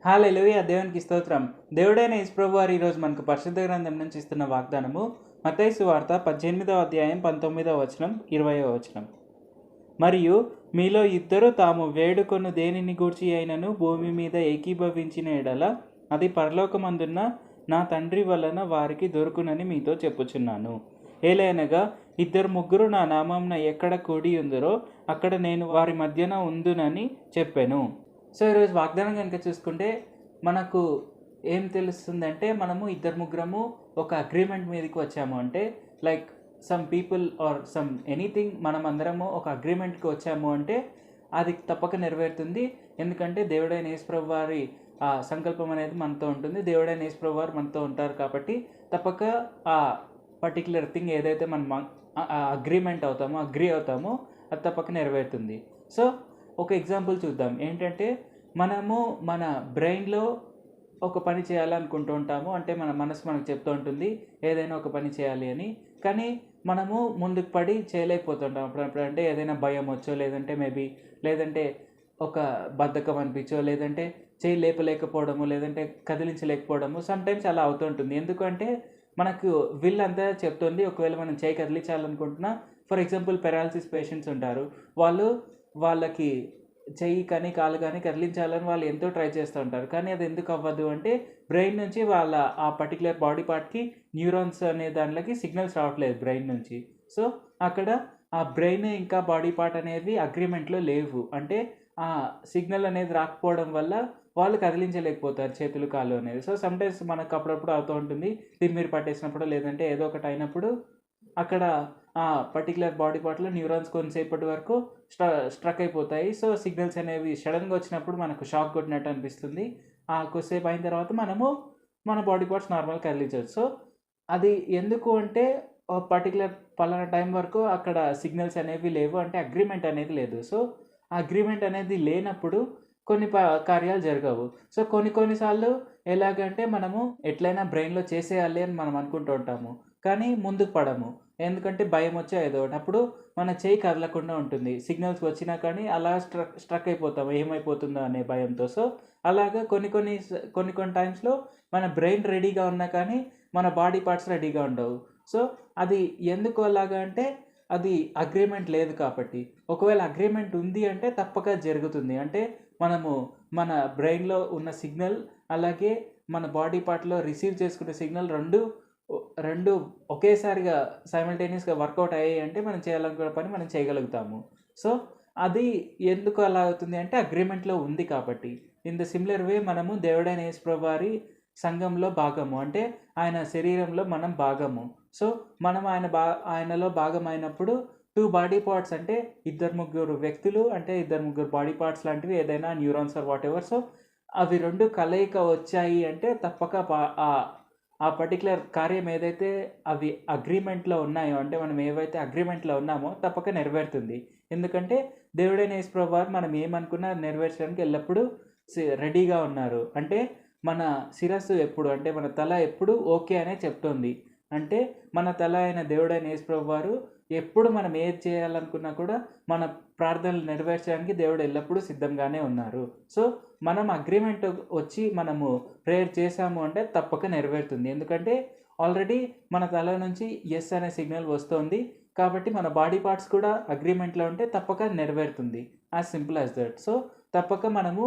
హల్లెలూయా! దేవునికి స్తోత్రం. దేవుడైన యేసు ప్రభువారు ఈరోజు మనకు పరిశుద్ధ గ్రంథం నుంచి ఇస్తున్న వాగ్దానము మత్తయి సువార్త 18వ అధ్యాయం 19వ వచనం 20వ వచనం. మరియు మీలో ఇద్దరు తాము వేడుకొను దేనిని గూర్చి అయినను భూమి మీద ఏకీభవించిన ఎడల అది పరలోకమందున్న నా తండ్రి వలన వారికి దొరుకునని మీతో చెప్పుచున్నాను. ఏలైనగా ఇద్దరు ముగ్గురు నా నామమున ఎక్కడ కూడి ఉందరో అక్కడ నేను వారి మధ్యన ఉందునని చెప్పెను. సో ఈరోజు వాగ్దానం కనుక చూసుకుంటే మనకు ఏం తెలుస్తుందంటే మనము ఇద్దరు ముగ్గురము ఒక అగ్రిమెంట్ మీదకి వచ్చాము. అంటే like some people or some anything మనం అందరము ఒక అగ్రిమెంట్కి వచ్చాము అంటే అది తప్పక నెరవేరుతుంది. ఎందుకంటే దేవుడైన యేసు ప్రభు వారి సంకల్పం అనేది మనతో ఉంటుంది. దేవుడైన యేసు ప్రభు వారు మనతో ఉంటారు కాబట్టి తప్పక ఆ పర్టికులర్ థింగ్ ఏదైతే మనం అగ్రిమెంట్ అవుతామో అగ్రి అవుతామో అది తప్పక నెరవేరుతుంది. సో ఒక ఎగ్జాంపుల్ చూద్దాం. ఏంటంటే మనము మన బ్రెయిన్లో ఒక పని చేయాలనుకుంటూ ఉంటాము. అంటే మన మనసు మనకు చెప్తూ ఉంటుంది ఏదైనా ఒక పని చేయాలి అని. కానీ మనము ముందుకు పడి చేయలేకపోతుంటాం. అప్పుడప్పుడు అంటే ఏదైనా భయం వచ్చో లేదంటే ఒక బద్ధకం అనిపించో లేదంటే చేయి లేపలేకపోవడము లేదంటే కదిలించలేకపోవడము సమ్టైమ్స్ అలా అవుతుంటుంది. ఎందుకంటే మనకు విల్ అంతా చెప్తుంది. ఒకవేళ మనం చేయి కదిలించాలనుకుంటున్నా, ఫర్ ఎగ్జాంపుల్ పెరాలసిస్ పేషెంట్స్ ఉంటారు. వాళ్ళకి చెయ్యి కానీ కాలు కానీ కదిలించాలని వాళ్ళు ఎంతో ట్రై చేస్తూ ఉంటారు. కానీ అది ఎందుకు అవ్వదు అంటే బ్రెయిన్ నుంచి వాళ్ళ ఆ పర్టికులర్ బాడీ పార్ట్కి న్యూరాన్స్ అనే దాంట్లోకి సిగ్నల్స్ రావట్లేదు బ్రెయిన్ నుంచి. సో అక్కడ ఆ బ్రెయిన్ ఇంకా బాడీ పార్ట్ అనేది అగ్రిమెంట్లో లేవు. అంటే ఆ సిగ్నల్ అనేది రాకపోవడం వల్ల వాళ్ళు కదిలించలేకపోతారు చేతులు కాళ్ళు అనేది. సో సమ్టైమ్స్ మనకు అప్పుడప్పుడు అవుతూ ఉంటుంది. తిమ్మిరి పట్టేసినప్పుడు లేదంటే ఏదో ఒకటి అయినప్పుడు అక్కడ ఆ పర్టికులర్ బాడీ పార్ట్లో న్యూరాన్స్ కొంతసేపటి వరకు స్ట్రక్ అయిపోతాయి. సో సిగ్నల్స్ అనేవి సడన్గా వచ్చినప్పుడు మనకు షాక్ కొట్టినట్టు అనిపిస్తుంది. కొద్దిసేపు అయిన తర్వాత మన బాడీ పార్ట్స్ నార్మల్ కదిలించవచ్చు. సో అది ఎందుకు అంటే పర్టికులర్ పలానా టైం వరకు అక్కడ సిగ్నల్స్ అనేవి లేవు. అంటే అగ్రిమెంట్ అనేది లేదు. సో అగ్రిమెంట్ అనేది లేనప్పుడు కొన్ని కార్యాలు జరగవు. సో కొన్నిసార్లు ఎలాగంటే మనము ఎట్లయినా బ్రెయిన్లో చేసేయాలి అని మనం అనుకుంటూ ఉంటాము. కానీ ముందుకు పడము. ఎందుకంటే భయం వచ్చే ఏదో ఒకటి. అప్పుడు మన చేయి కదలకుండా ఉంటుంది. సిగ్నల్స్ వచ్చినా కానీ అలా స్ట్రక్ అయిపోతాము ఏమైపోతుందో అనే భయంతో. సో అలాగా కొన్ని టైమ్స్లో మన బ్రెయిన్ రెడీగా ఉన్నా కానీ మన బాడీ పార్ట్స్ రెడీగా ఉండవు. సో అది ఎందుకు అలాగా అంటే అది అగ్రిమెంట్ లేదు కాబట్టి. ఒకవేళ అగ్రిమెంట్ ఉంది అంటే తప్పక జరుగుతుంది. అంటే మనము మన బ్రెయిన్లో ఉన్న సిగ్నల్ అలాగే మన బాడీ పార్ట్లో రిసీవ్ చేసుకునే సిగ్నల్ రెండు ఒకేసారిగా సైమల్టేనియస్గా వర్కౌట్ అయ్యాయి అంటే మనం చేయాలనుకున్న పని మనం చేయగలుగుతాము. సో అది ఎందుకు అలా అవుతుంది అంటే అగ్రిమెంట్లో ఉంది కాబట్టి. ఇన్ ద సిమిలర్ వే మనము దేవుడైన యేసు ప్రభు వారి సంఘంలో భాగము. అంటే ఆయన శరీరంలో మనం భాగము. సో మనం ఆయనలో భాగమైనప్పుడు 2 బాడీ పార్ట్స్ అంటే ఇద్దరు ముగ్గురు వ్యక్తులు అంటే ఇద్దరు ముగ్గురు బాడీ పార్ట్స్ లాంటివి ఏదైనా neurons or whatever. So అవి రెండు కలయిక వచ్చాయి అంటే తప్పక ఆ పర్టికులర్ కార్యం ఏదైతే అవి అగ్రిమెంట్లో ఉన్నాయో అంటే మనం ఏవైతే అగ్రిమెంట్లో ఉన్నామో తప్పక నెరవేరుతుంది. ఎందుకంటే దేవుడైన యేసు ప్రభు వారు మనం ఏమనుకున్నా నెరవేర్చడానికి ఎల్లప్పుడూ రెడీగా ఉన్నారు. అంటే మన శిరస్సు ఎప్పుడు అంటే మన తల ఎప్పుడు ఓకే అనే చెప్తుంది. అంటే మన తల అయిన దేవుడైన యేసు ప్రభు వారు ఎప్పుడు మనం ఏది చేయాలనుకున్నా కూడా మన ప్రార్థనలు నెరవేర్చడానికి దేవుడు ఎల్లప్పుడూ సిద్ధంగానే ఉన్నారు. సో మనం అగ్రిమెంట్ వచ్చి మనము ప్రేయర్ చేసాము అంటే తప్పక నెరవేరుతుంది. ఎందుకంటే ఆల్రెడీ మన తల నుంచి ఎస్ అనే సిగ్నల్ వస్తుంది కాబట్టి మన బాడీ పార్ట్స్ కూడా అగ్రిమెంట్లో ఉంటే తప్పక నెరవేరుతుంది. As simple as that. So తప్పక మనము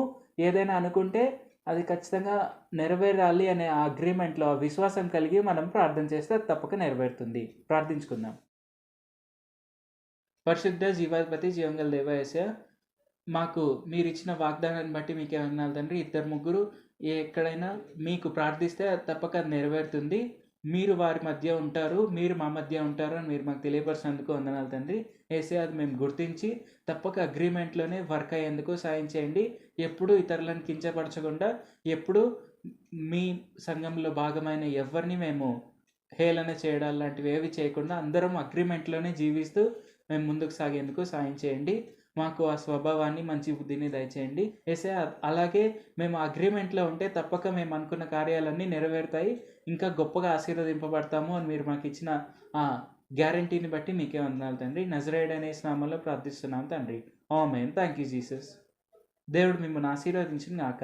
ఏదైనా అనుకుంటే అది ఖచ్చితంగా నెరవేరాలి అనే ఆ అగ్రిమెంట్లో విశ్వాసం కలిగి మనం ప్రార్థన చేస్తే అది తప్పక నెరవేరుతుంది. ప్రార్థించుకుందాం. పరిశుద్ధ జీవాధిపతి జీవంగల దేవా యేసయ్య, మాకు మీరు ఇచ్చిన వాగ్దానాన్ని బట్టి మీకే వందనాలు తండ్రి. ఇద్దరు ముగ్గురు ఎక్కడైనా మీకు ప్రార్థిస్తే అది తప్పక అది నెరవేరుతుంది. మీరు వారి మధ్య ఉంటారు, మీరు మా మధ్య ఉంటారు అని మీరు మాకు తెలియపరిచినందుకు వందనాలు తండ్రి. యేసయ్య, అది మేము గుర్తించి తప్పక అగ్రిమెంట్లోనే వర్క్ అయ్యేందుకు సాయం చేయండి. ఎప్పుడూ ఇతరులను కించపరచకుండా ఎప్పుడూ మీ సంఘంలో భాగమైన ఎవరిని మేము హేళన చేయడం లాంటివి ఏవి చేయకుండా అందరం అగ్రిమెంట్లోనే జీవిస్తూ మేము ముందుకు సాగేందుకు సాయం చేయండి. మాకు ఆ స్వభావాన్ని మంచి బుద్ధిని దయచేయండి. యేసయ్య, అలాగే మేము అగ్రిమెంట్లో ఉంటే తప్పక మేము అనుకున్న కార్యాలన్నీ నెరవేరుతాయి, ఇంకా గొప్పగా ఆశీర్వదింపబడతాము అని మీరు మాకు ఇచ్చిన ఆ గ్యారంటీని బట్టి మీకే వందనాలు తండ్రి. నజరేయుడైన యేసు నామములో ప్రార్థిస్తున్నాం తండ్రి. ఆమేన్. Thank you Jesus. దేవుడు మిమ్మల్ని ఆశీర్వదించును గాక.